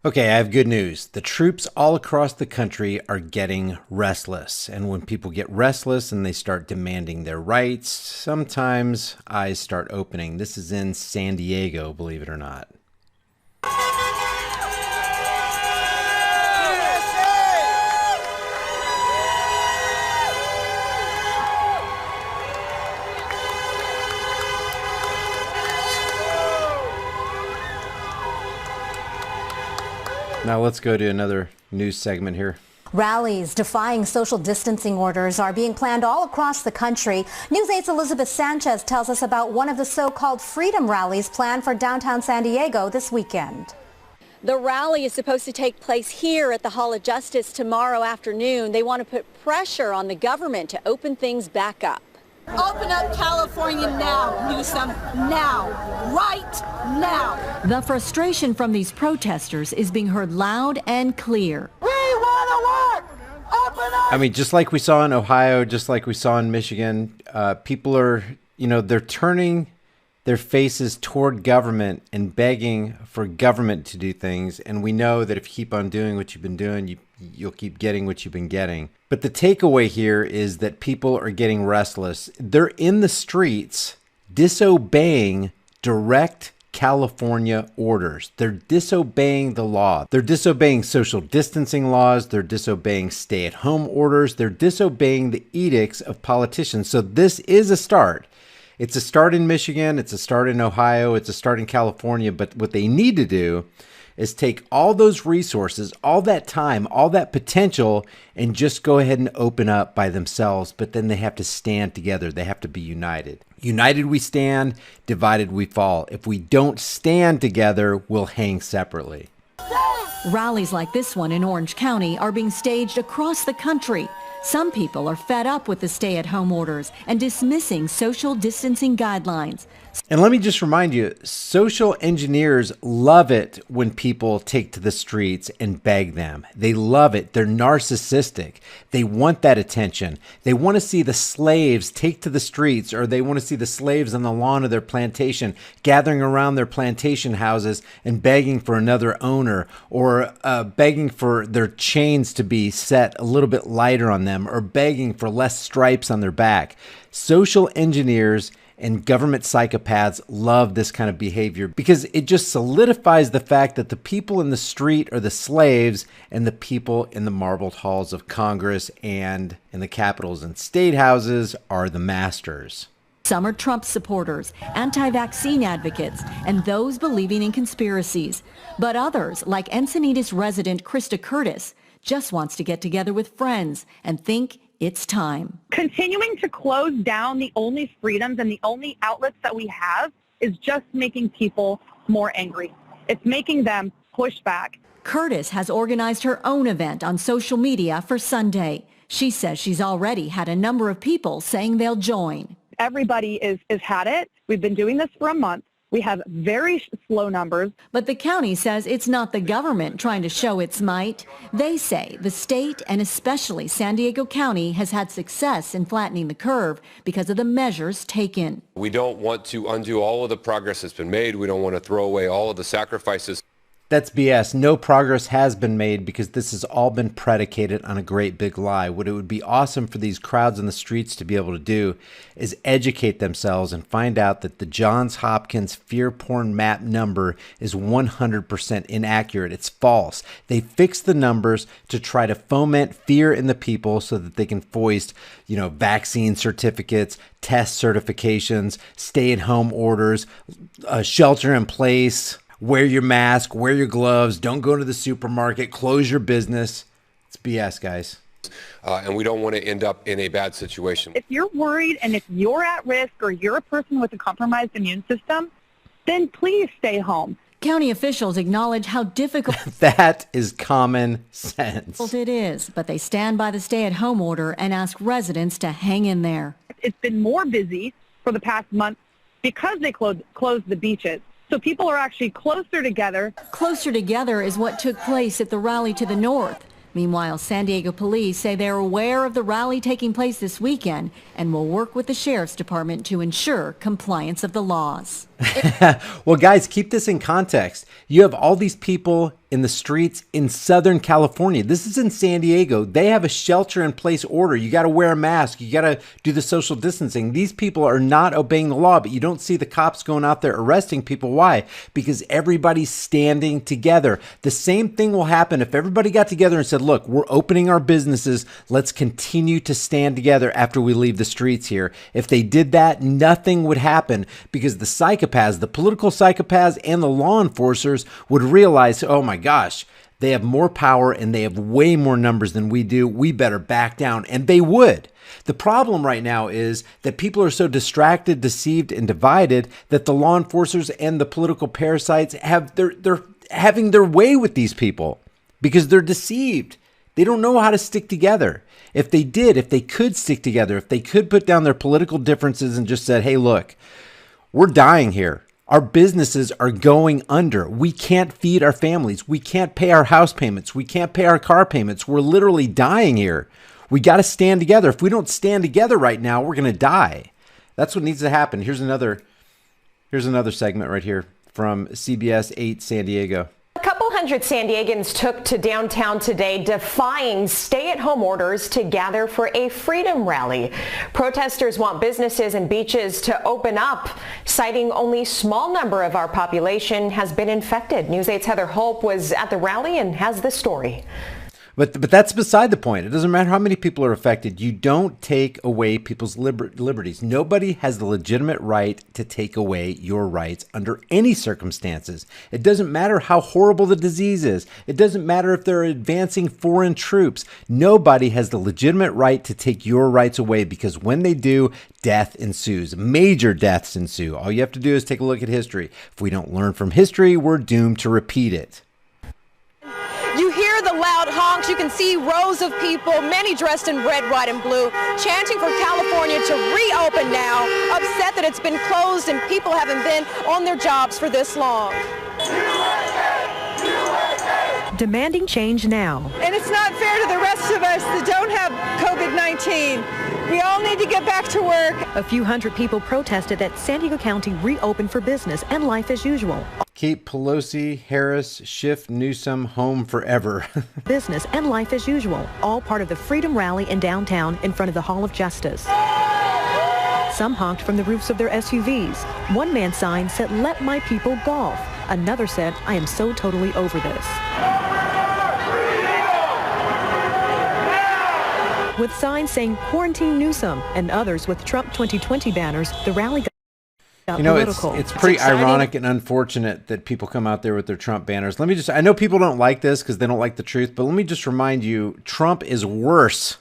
Okay, I have good news. The troops all across the country are getting restless. And when people get restless and they start demanding their rights, sometimes eyes start opening. This is in San Diego, believe it or not. Now let's go to another news segment here. Rallies defying social distancing orders are being planned all across the country. News 8's Elizabeth Sanchez tells us about one of the so-called freedom rallies planned for downtown San Diego this weekend. The rally is supposed to take place here at the Hall of Justice tomorrow afternoon. They want to put pressure on the government to open things back up. Open up California now, Newsom, now, right now. The frustration from these protesters is being heard loud and clear. We want to work! Open up! I mean, just like we saw in Ohio, just like we saw in Michigan, people are, they're turning their faces toward government and begging for government to do things. And we know that if you keep on doing what you've been doing, you'll keep getting what you've been getting. But the takeaway here is that people are getting restless. They're in the streets disobeying direct California orders. They're disobeying the law. They're disobeying social distancing laws. They're disobeying stay-at-home orders. They're disobeying the edicts of politicians. So this is a start. It's a start in Michigan. It's a start in Ohio. It's a start in California. But what they need to do is take all those resources, all that time, all that potential, and just go ahead and open up by themselves. But then they have to stand together. They have to be united. United we stand, divided we fall. If we don't stand together, we'll hang separately. Rallies like this one in Orange County are being staged across the country. Some people are fed up with the stay-at-home orders and dismissing social distancing guidelines. And let me just remind you, social engineers love it when people take to the streets and beg them. They love it. They're narcissistic. They want that attention. They want to see the slaves take to the streets, or they want to see the slaves on the lawn of their plantation gathering around their plantation houses and begging for another owner, or begging for their chains to be set a little bit lighter on them, or begging for less stripes on their back. Social engineers and government psychopaths love this kind of behavior because it just solidifies the fact that the people in the street are the slaves and the people in the marbled halls of Congress and in the capitals and state houses are the masters. Some are Trump supporters, anti-vaccine advocates, and those believing in conspiracies. But others, like Encinitas resident Krista Curtis, just wants to get together with friends and think it's time. Continuing to close down the only freedoms and the only outlets that we have is just making people more angry. It's making them push back. Curtis has organized her own event on social media for Sunday. She says she's already had a number of people saying they'll join. Everybody has had it. We've been doing this for a month. We have very slow numbers. But the county says it's not the government trying to show its might. They say the state, and especially San Diego County, has had success in flattening the curve because of the measures taken. We don't want to undo all of the progress that's been made. We don't want to throw away all of the sacrifices. That's BS. No progress has been made because this has all been predicated on a great big lie. What it would be awesome for these crowds in the streets to be able to do is educate themselves and find out that the Johns Hopkins fear porn map number is 100% inaccurate. It's false. They fixed the numbers to try to foment fear in the people so that they can foist, vaccine certificates, test certifications, stay-at-home orders, shelter in place. Wear your mask, wear your gloves, don't go to the supermarket, close your business. It's BS, guys. And we don't want to end up in a bad situation. If you're worried and if you're at risk or you're a person with a compromised immune system, then please stay home. County officials acknowledge how difficult that is common sense. It is, but they stand by the stay-at-home order and ask residents to hang in there. It's been more busy for the past month because they closed the beaches. So people are actually closer together. Closer together is what took place at the rally to the north. Meanwhile, San Diego police say they're aware of the rally taking place this weekend and will work with the sheriff's department to ensure compliance of the laws. Well, guys, keep this in context. You have all these people in the streets in Southern California. This is in San Diego. They have a shelter-in-place order. You got to wear a mask. You got to do the social distancing. These people are not obeying the law, but you don't see the cops going out there arresting people. Why? Because everybody's standing together. The same thing will happen if everybody got together and said, look, we're opening our businesses. Let's continue to stand together after we leave the streets here. If they did that, nothing would happen, because the psychopaths, the political psychopaths and the law enforcers would realize, oh my gosh, they have more power and they have way more numbers than we do. We better back down. And they would. The problem right now is that people are so distracted, deceived, and divided that the law enforcers and the political parasites they're having their way with these people because they're deceived. They don't know how to stick together. If they did, if they could stick together, if they could put down their political differences and just said, hey, look, we're dying here. Our businesses are going under. We can't feed our families. We can't pay our house payments. We can't pay our car payments. We're literally dying here. We got to stand together. If we don't stand together right now, we're going to die. That's what needs to happen. Here's another segment right here from CBS 8 San Diego. A couple hundred San Diegans took to downtown today defying stay-at-home orders to gather for a freedom rally. Protesters want businesses and beaches to open up, citing only a small number of our population has been infected. News 8's Heather Holp was at the rally and has this story. But that's beside the point. It doesn't matter how many people are affected. You don't take away people's liberties. Nobody has the legitimate right to take away your rights under any circumstances. It doesn't matter how horrible the disease is. It doesn't matter if they're advancing foreign troops. Nobody has the legitimate right to take your rights away, because when they do, death ensues. Major deaths ensue. All you have to do is take a look at history. If we don't learn from history, we're doomed to repeat it. You hear the loud honks. You can see rows of people, many dressed in red, white, and blue, chanting for California to reopen now, upset that it's been closed and people haven't been on their jobs for this long. Demanding change now. And it's not fair to the rest of us that don't have COVID-19. We all need to get back to work. A few hundred people protested that San Diego County reopened for business and life as usual. Keep Pelosi, Harris, Schiff, Newsom home forever. Business and life as usual, all part of the Freedom Rally in downtown in front of the Hall of Justice. Some honked from the roofs of their SUVs. One man's sign said, "Let my people golf." Another said, "I am so totally over this." With signs saying "Quarantine Newsom" and others with Trump 2020 banners, the rally got political. It's pretty ironic and unfortunate that people come out there with their Trump banners. I know people don't like this because they don't like the truth, but let me just remind you, Trump is worse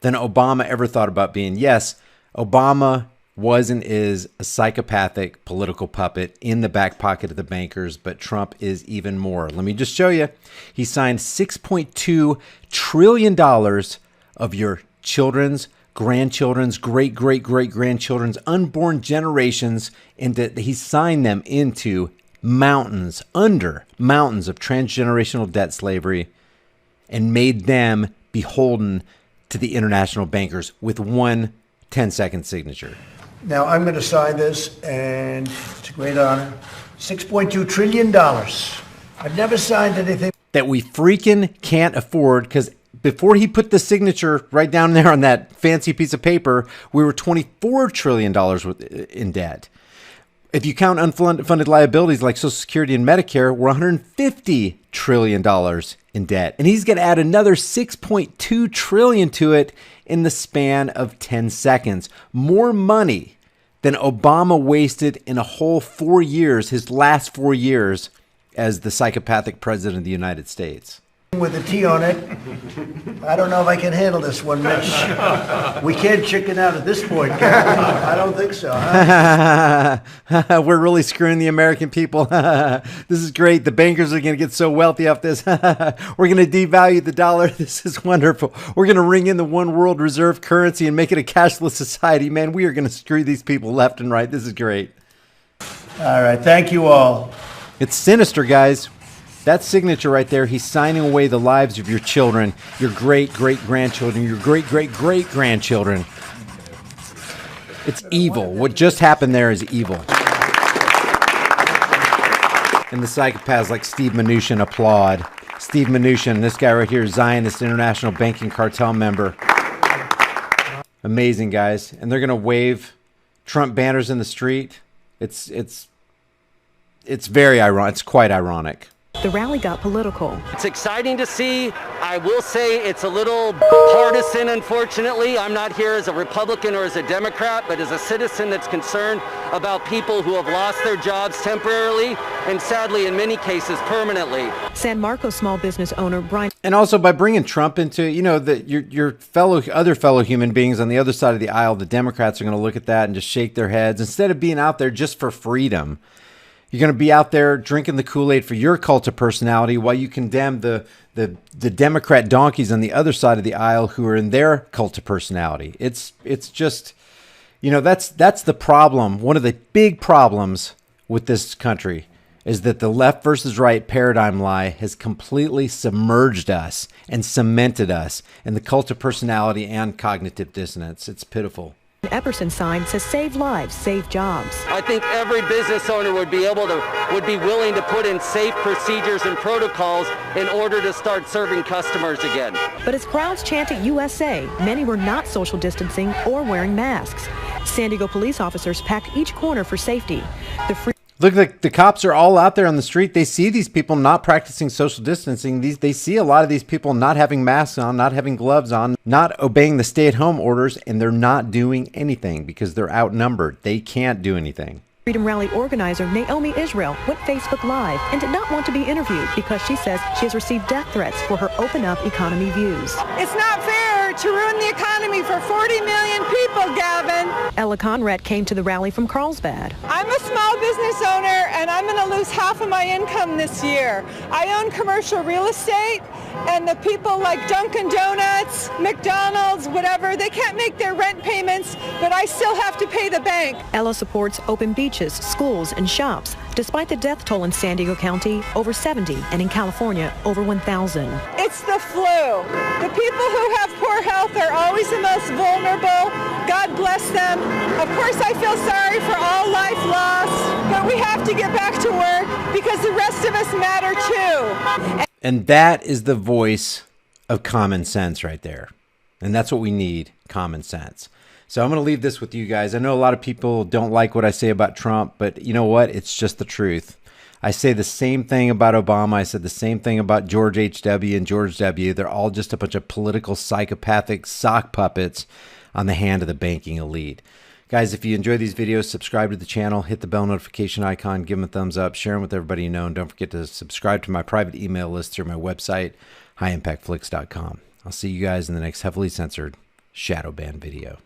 than Obama ever thought about being. Yes, Obama was and is a psychopathic political puppet in the back pocket of the bankers, but Trump is even more. Let me just show you. He signed $6.2 trillion of your children's, grandchildren's, great-great-great-grandchildren's unborn generations, and he signed them into mountains of transgenerational debt slavery and made them beholden to the international bankers with one 10-second signature. Now, I'm going to sign this, and it's a great honor. $6.2 trillion. I've never signed anything that we freaking can't afford, because before he put the signature right down there on that fancy piece of paper, we were $24 trillion in debt. If you count unfunded liabilities like Social Security and Medicare, we're $150 trillion in debt. And he's going to add another $6.2 trillion to it in the span of 10 seconds. More money than Obama wasted in a whole 4 years, his last 4 years as the psychopathic president of the United States. With a T on it. I don't know if I can handle this one, Mitch. We can't chicken out at this point, can we? I don't think so. Huh? We're really screwing the American people. This is great. The bankers are going to get so wealthy off this. We're going to devalue the dollar. This is wonderful. We're going to ring in the one world reserve currency and make it a cashless society. Man, we are going to screw these people left and right. This is great. All right. Thank you all. It's sinister, guys. That signature right there, he's signing away the lives of your children, your great-great-grandchildren, your great-great-great-grandchildren. It's evil. What just happened there is evil. And the psychopaths like Steve Mnuchin applaud. Steve Mnuchin, this guy right here, Zionist International Banking Cartel member. Amazing, guys. And they're going to wave Trump banners in the street. It's very ironic. It's quite ironic. The rally got political. It's exciting to see. I will say it's a little partisan, unfortunately. I'm not here as a Republican or as a Democrat, but as a citizen that's concerned about people who have lost their jobs temporarily and sadly, in many cases, permanently. San Marcos small business owner Brian. And also by bringing Trump into, you know, your other fellow human beings on the other side of the aisle, the Democrats are going to look at that and just shake their heads. Instead of being out there just for freedom, you're going to be out there drinking the Kool-Aid for your cult of personality while you condemn the Democrat donkeys on the other side of the aisle who are in their cult of personality. It's just, you know, that's the problem. One of the big problems with this country is that the left versus right paradigm lie has completely submerged us and cemented us in the cult of personality and cognitive dissonance. It's pitiful. Epperson sign says save lives, save jobs. I think every business owner would be willing to put in safe procedures and protocols in order to start serving customers again. But as crowds chanted USA, many were not social distancing or wearing masks. San Diego police officers packed each corner for safety. Look, the cops are all out there on the street. They see these people not practicing social distancing. They see a lot of these people not having masks on, not having gloves on, not obeying the stay-at-home orders, and they're not doing anything because they're outnumbered. They can't do anything. Freedom Rally organizer Naomi Israel went Facebook Live and did not want to be interviewed because she says she has received death threats for her open up economy views. It's not fair to ruin the economy for 40 million people, Gavin. Ella Conrad came to the rally from Carlsbad. I'm a small business owner and I'm going to lose half of my income this year. I own commercial real estate and the people like Dunkin' Donuts, McDonald's, whatever, they can't make their rent payments, but I still have to pay the bank. Ella supports open beaches, schools, and shops. Despite the death toll in San Diego County, over 70, and in California, over 1,000. It's the flu. The people who have poor health are always the most vulnerable. God bless them. Of course, I feel sorry for all life lost, but we have to get back to work because the rest of us matter too. And that is the voice of common sense right there. And that's what we need, common sense. So I'm going to leave this with you guys. I know a lot of people don't like what I say about Trump, but you know what? It's just the truth. I say the same thing about Obama. I said the same thing about George H.W. and George W. They're all just a bunch of political psychopathic sock puppets on the hand of the banking elite. Guys, if you enjoy these videos, subscribe to the channel, hit the bell notification icon, give them a thumbs up, share them with everybody you know, and don't forget to subscribe to my private email list through my website, HighImpactVlogs.com. I'll see you guys in the next heavily censored shadow ban video.